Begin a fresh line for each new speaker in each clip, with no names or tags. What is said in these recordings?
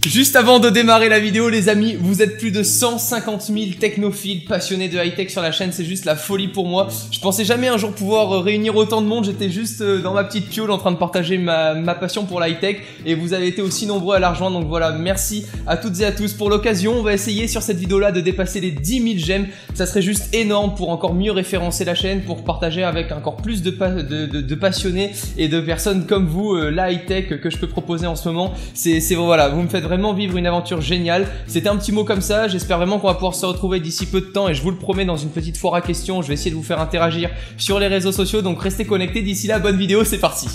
Juste avant de démarrer la vidéo les amis, vous êtes plus de 150 000 technophiles passionnés de high-tech sur la chaîne, c'est juste la folie pour moi. Je pensais jamais un jour pouvoir réunir autant de monde, j'étais juste dans ma petite piole en train de partager ma passion pour la high-tech et vous avez été aussi nombreux à la rejoindre, donc voilà, merci à toutes et à tous. Pour l'occasion, on va essayer sur cette vidéo là de dépasser les 10 000 j'aime, ça serait juste énorme pour encore mieux référencer la chaîne, pour partager avec encore plus de passionnés et de personnes comme vous la high-tech que je peux proposer en ce moment. Voilà, vous me faites vraiment vivre une aventure géniale. C'était un petit mot comme ça, j'espère vraiment qu'on va pouvoir se retrouver d'ici peu de temps et je vous le promets dans une petite foire à questions, je vais essayer de vous faire interagir sur les réseaux sociaux, donc restez connectés. D'ici là, bonne vidéo, c'est parti.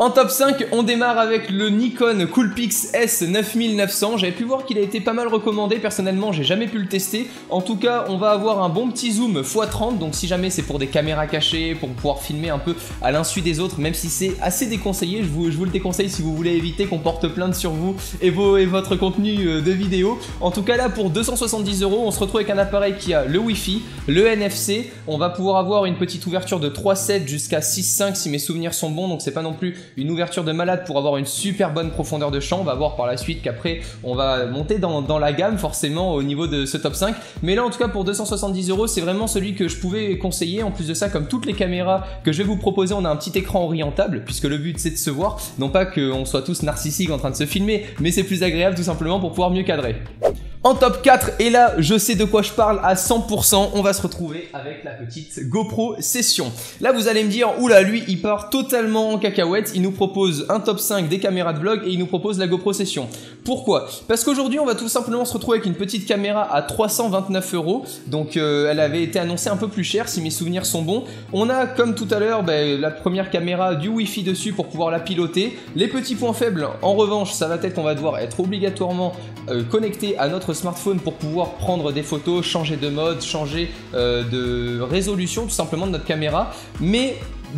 En top 5, on démarre avec le Nikon Coolpix S9900. J'avais pu voir qu'il a été pas mal recommandé. Personnellement, j'ai jamais pu le tester. En tout cas, on va avoir un bon petit zoom x30. Donc si jamais c'est pour des caméras cachées, pour pouvoir filmer un peu à l'insu des autres, même si c'est assez déconseillé, je vous le déconseille si vous voulez éviter qu'on porte plainte sur vous et votre contenu de vidéo. En tout cas là, pour 270 €, on se retrouve avec un appareil qui a le Wi-Fi, le NFC. On va pouvoir avoir une petite ouverture de 3.7 jusqu'à 6.5 si mes souvenirs sont bons. Donc c'est pas non plus une ouverture de malade pour avoir une super bonne profondeur de champ. On va voir par la suite qu'après on va monter dans la gamme forcément au niveau de ce top 5, mais là en tout cas pour 270 € c'est vraiment celui que je pouvais conseiller. En plus de ça, comme toutes les caméras que je vais vous proposer, on a un petit écran orientable puisque le but c'est de se voir, non pas qu'on soit tous narcissiques en train de se filmer, mais c'est plus agréable tout simplement pour pouvoir mieux cadrer. En top 4, et là je sais de quoi je parle à 100%, on va se retrouver avec la petite GoPro Session. Là vous allez me dire, oula, lui il part totalement en cacahuète, il nous propose un top 5 des caméras de vlog et il nous propose la GoPro Session. Pourquoi? Parce qu'aujourd'hui on va tout simplement se retrouver avec une petite caméra à 329 €, donc elle avait été annoncée un peu plus chère si mes souvenirs sont bons. On a comme tout à l'heure la première caméra du Wi-Fi dessus pour pouvoir la piloter. Les petits points faibles en revanche, ça va être qu'on va devoir être obligatoirement connecté à notre smartphone pour pouvoir prendre des photos, changer de mode, changer de résolution tout simplement de notre caméra, mais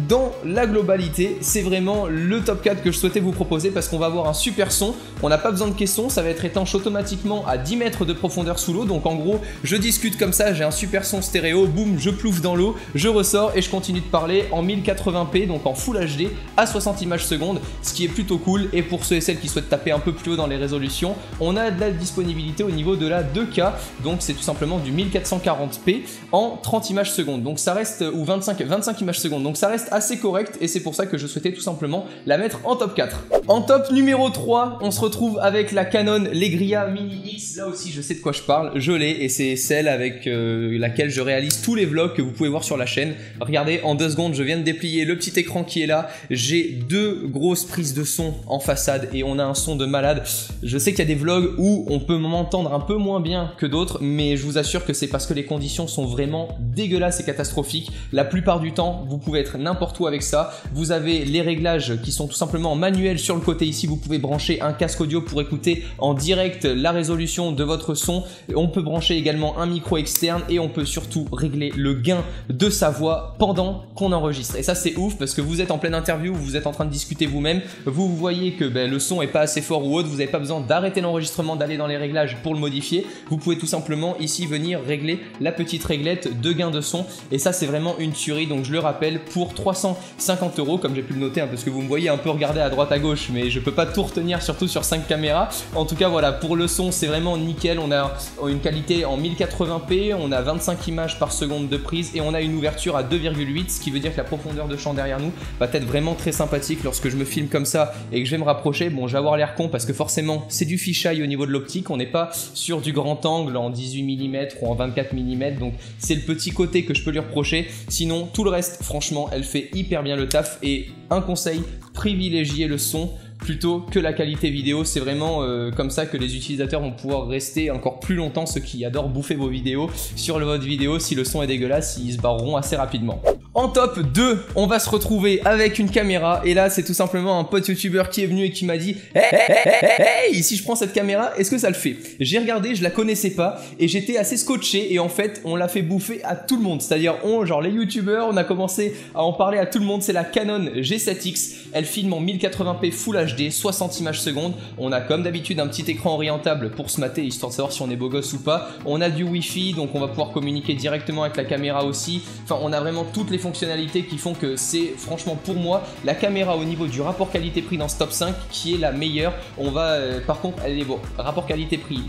dans la globalité, c'est vraiment le top 4 que je souhaitais vous proposer parce qu'on va avoir un super son, on n'a pas besoin de caisson, ça va être étanche automatiquement à 10 mètres de profondeur sous l'eau, donc en gros je discute comme ça, j'ai un super son stéréo, boum, je plouffe dans l'eau, je ressors et je continue de parler en 1080p, donc en Full HD à 60 images secondes, ce qui est plutôt cool. Et pour ceux et celles qui souhaitent taper un peu plus haut dans les résolutions, on a de la disponibilité au niveau de la 2K, donc c'est tout simplement du 1440p en 30 images secondes, donc ça reste, ou 25 images secondes, donc ça reste assez correct et c'est pour ça que je souhaitais tout simplement la mettre en top 4. En top numéro 3, on se retrouve avec la Canon Legria Mini X. Là aussi je sais de quoi je parle, je l'ai et c'est celle avec laquelle je réalise tous les vlogs que vous pouvez voir sur la chaîne. Regardez, en 2 secondes je viens de déplier le petit écran qui est là, j'ai 2 grosses prises de son en façade et on a un son de malade. Je sais qu'il y a des vlogs où on peut m'entendre un peu moins bien que d'autres, mais je vous assure que c'est parce que les conditions sont vraiment dégueulasses et catastrophiques. La plupart du temps vous pouvez être n'importe où avec ça. Vous avez les réglages qui sont tout simplement manuels sur le côté ici, vous pouvez brancher un casque audio pour écouter en direct la résolution de votre son. On peut brancher également un micro externe et on peut surtout régler le gain de sa voix pendant qu'on enregistre. Et ça c'est ouf parce que vous êtes en pleine interview, vous êtes en train de discuter vous-même, vous voyez que le son est pas assez fort ou autre, vous n'avez pas besoin d'arrêter l'enregistrement, d'aller dans les réglages pour le modifier. Vous pouvez tout simplement ici venir régler la petite réglette de gain de son et ça c'est vraiment une tuerie. Donc je le rappelle, pour 350 € comme j'ai pu le noter, parce que vous me voyez un peu regarder à droite à gauche, mais je peux pas tout retenir, surtout sur 5 caméras. En tout cas voilà, pour le son c'est vraiment nickel, on a une qualité en 1080p, on a 25 images par seconde de prise et on a une ouverture à 2,8, ce qui veut dire que la profondeur de champ derrière nous va être vraiment très sympathique lorsque je me filme comme ça et que je vais me rapprocher. Bon, je vais avoir l'air con parce que forcément c'est du fisheye au niveau de l'optique, on n'est pas sur du grand angle en 18 mm ou en 24 mm, donc c'est le petit côté que je peux lui reprocher. Sinon tout le reste, franchement elle fait hyper bien le taf. Et un conseil, privilégiez le son plutôt que la qualité vidéo, c'est vraiment comme ça que les utilisateurs vont pouvoir rester encore plus longtemps. Ceux qui adorent bouffer vos vidéos sur votre vidéo, si le son est dégueulasse, ils se barreront assez rapidement. En top 2, on va se retrouver avec une caméra et là c'est tout simplement un pote youtubeur qui est venu et qui m'a dit hey, si je prends cette caméra, est-ce que ça le fait? J'ai regardé, je la connaissais pas et j'étais assez scotché et en fait on l'a fait bouffer à tout le monde, c'est-à-dire genre les youtubeurs, on a commencé à en parler à tout le monde. C'est la Canon G7X, elle filme en 1080p Full HD, 60 images secondes. On a comme d'habitude un petit écran orientable pour se mater histoire de savoir si on est beau gosse ou pas. On a du Wi-Fi donc on va pouvoir communiquer directement avec la caméra aussi. Enfin on a vraiment toutes les fonctionnalités qui font que c'est franchement pour moi la caméra au niveau du rapport qualité-prix dans ce top 5 qui est la meilleure. On va par contre elle est bon, rapport qualité-prix,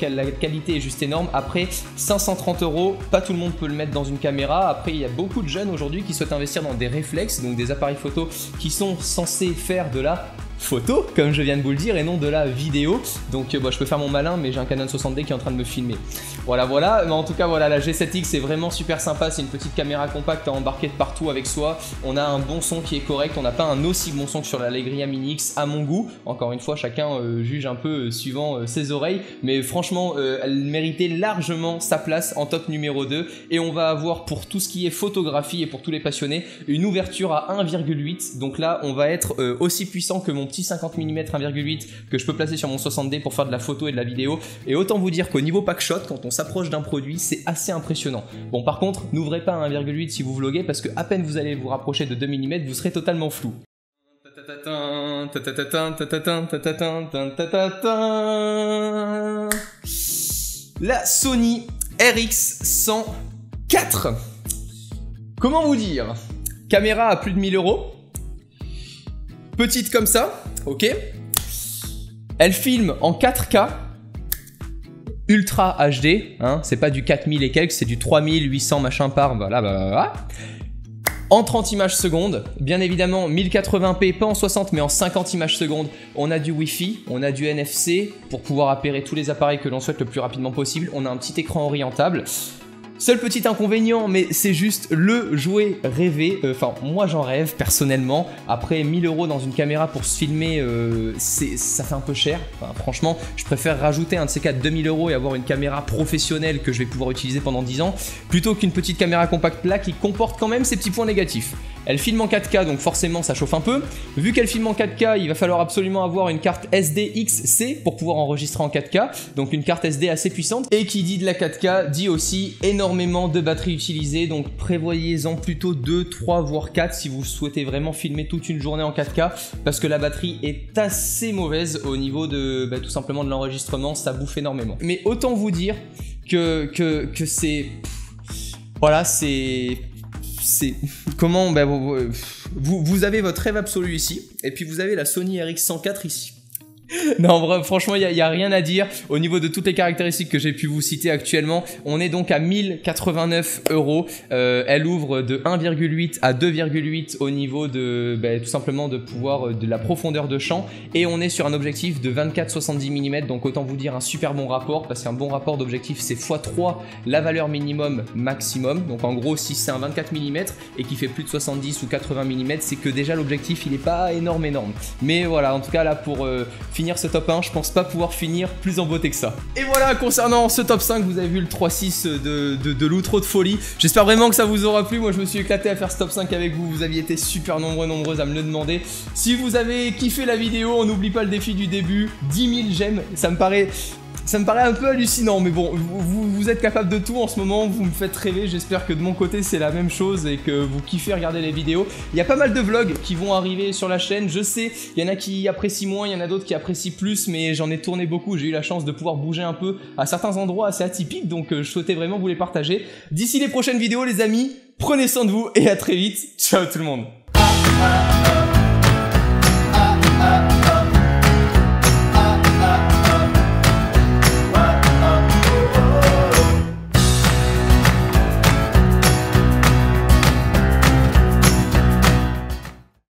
la qualité est juste énorme. Après 530 €, pas tout le monde peut le mettre dans une caméra. Après il y a beaucoup de jeunes aujourd'hui qui souhaitent investir dans des réflexes, donc des appareils photo qui sont censés faire de la photo, comme je viens de vous le dire, et non de la vidéo. Donc je peux faire mon malin, mais j'ai un Canon 60D qui est en train de me filmer. Voilà. Mais en tout cas, voilà, la G7X est vraiment super sympa. C'est une petite caméra compacte à embarquer de partout avec soi. On a un bon son qui est correct. On n'a pas un aussi bon son que sur la Legria Mini X à mon goût. Encore une fois, chacun juge un peu suivant ses oreilles. Mais franchement, elle méritait largement sa place en top numéro 2. Et on va avoir pour tout ce qui est photographie et pour tous les passionnés, une ouverture à 1,8. Donc là, on va être aussi puissant que mon petit 50 mm 1,8 que je peux placer sur mon 60D pour faire de la photo et de la vidéo. Et autant vous dire qu'au niveau pack shot, quand on s'approche d'un produit, c'est assez impressionnant. Bon, par contre, n'ouvrez pas un 1,8 si vous vloguez parce que à peine vous allez vous rapprocher de 2 mm, vous serez totalement flou. La Sony RX104. Comment vous dire? Caméra à plus de 1000 €. Petite comme ça, ok. Elle filme en 4K, Ultra HD, hein, c'est pas du 4000 et quelques, c'est du 3800 machin par, voilà. En 30 images secondes, bien évidemment 1080p, pas en 60 mais en 50 images secondes. On a du Wi-Fi, on a du NFC pour pouvoir appairer tous les appareils que l'on souhaite le plus rapidement possible. On a un petit écran orientable. Seul petit inconvénient, mais c'est juste le jouet rêvé, enfin moi j'en rêve personnellement. Après 1000 € dans une caméra pour se filmer, ça fait un peu cher. Enfin, franchement, je préfère rajouter un de ces 4 2000 € et avoir une caméra professionnelle que je vais pouvoir utiliser pendant 10 ans, plutôt qu'une petite caméra compacte là qui comporte quand même ses petits points négatifs. Elle filme en 4K, donc forcément ça chauffe un peu. Vu qu'elle filme en 4K, il va falloir absolument avoir une carte SD XC pour pouvoir enregistrer en 4K, donc une carte SD assez puissante. Et qui dit de la 4K, dit aussi énormément de batterie utilisée, donc prévoyez-en plutôt 2, 3, voire 4 si vous souhaitez vraiment filmer toute une journée en 4K, parce que la batterie est assez mauvaise au niveau de tout simplement de l'enregistrement, ça bouffe énormément. Mais autant vous dire que c'est... Voilà, c'est comment vous avez votre rêve absolu ici et puis vous avez la Sony RX104 ici. Non, franchement, il n'y a rien à dire. Au niveau de toutes les caractéristiques que j'ai pu vous citer actuellement, on est donc à 1089 €. Elle ouvre de 1,8 à 2,8 au niveau de tout simplement de pouvoir de la profondeur de champ. Et on est sur un objectif de 24-70 mm. Donc autant vous dire un super bon rapport, parce qu'un bon rapport d'objectif c'est x3 la valeur minimum maximum. Donc en gros, si c'est un 24 mm et qui fait plus de 70 ou 80 mm, c'est que déjà l'objectif il n'est pas énorme. Mais voilà, en tout cas là pour... finir ce top 1, je pense pas pouvoir finir plus en beauté que ça. Et voilà, concernant ce top 5, vous avez vu le 3-6 de l'outro de folie. J'espère vraiment que ça vous aura plu. Moi je me suis éclaté à faire ce top 5 avec vous. Vous aviez été super nombreuses à me le demander. Si vous avez kiffé la vidéo, on n'oublie pas le défi du début, 10 000 j'aime. Ça me paraît un peu hallucinant, mais bon, vous êtes capable de tout en ce moment, vous me faites rêver. J'espère que de mon côté c'est la même chose et que vous kiffez regarder les vidéos. Il y a pas mal de vlogs qui vont arriver sur la chaîne, je sais, il y en a qui apprécient moins, il y en a d'autres qui apprécient plus, mais j'en ai tourné beaucoup, j'ai eu la chance de pouvoir bouger un peu à certains endroits assez atypiques, donc je souhaitais vraiment vous les partager. D'ici les prochaines vidéos les amis, prenez soin de vous et à très vite, ciao tout le monde.